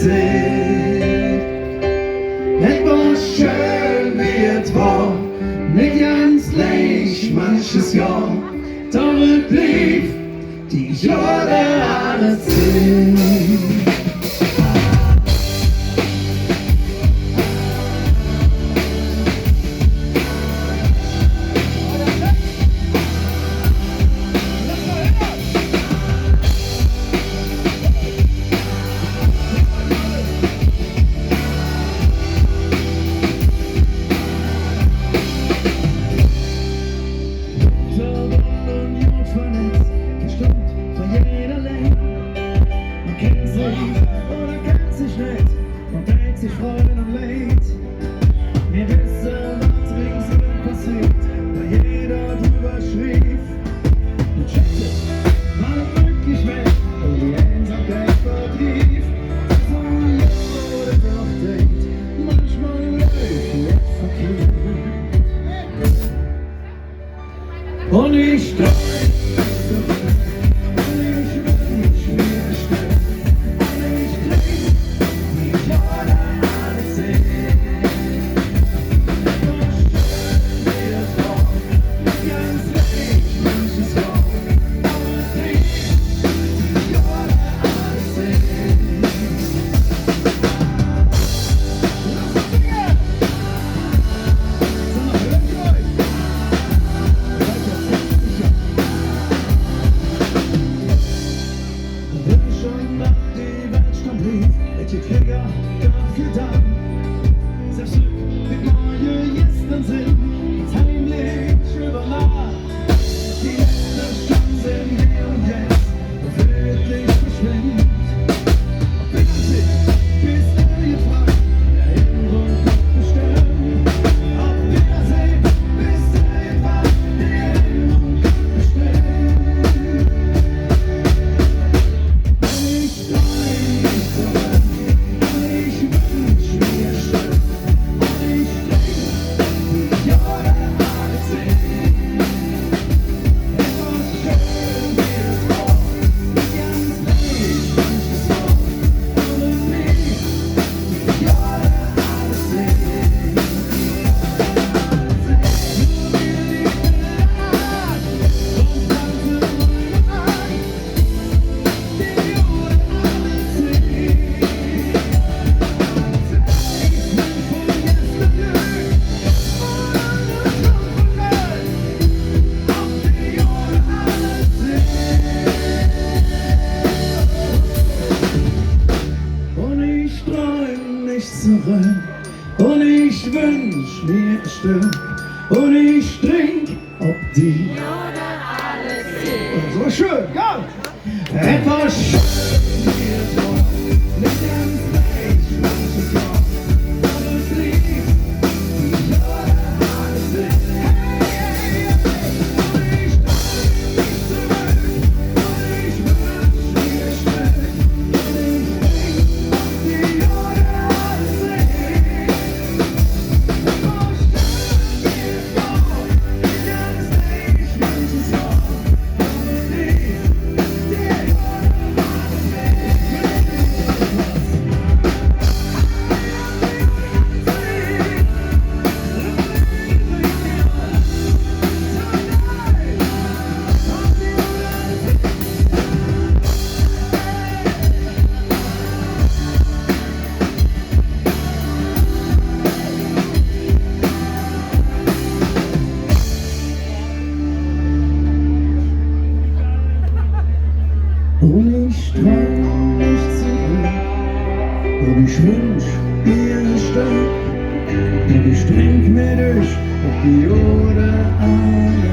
sehen. Etwas schön wird war, nicht ganz gleich manches Jahr, doch blieb die Jahre alle 10. Oder kennt sich nicht und denkt sich Freuden und Leid. Wir wissen, was ringsum passiert, weil jeder drüber schrieb. Und checkt es, mal wirklich weg und die Einsamkeit vertrieb. So jeder doch denkt, manchmal läuft nicht verkehrt. Und ich welche Krieger dafür dann selbst Glück mit neue Gästen sind, uns heimlich überladen. Die letzte Chance im Hier und Jetzt wirklich verschwindet. Auf Wiedersehen, bis gefragt, Erinnerung kommt bestimmt. Auf Wiedersehen, bis gefragt, die Erinnerung kommt bestimmt. Ich freu mich zurück. Zurück. Und ich wünsch mir ein Stück und ich trink ob die so schön, ja! Etwas schön wird war, nicht ganz gleich manches Jahr, aber es lief die Jahre alle sind. Hey, und ich trink mich zurück und ich wünsch mir ein Stück und ich trink ob die Jahre. Und ich träum mich zurück und ich wünsch mir ein Stück und ich trink mir durch auf die Jahre an.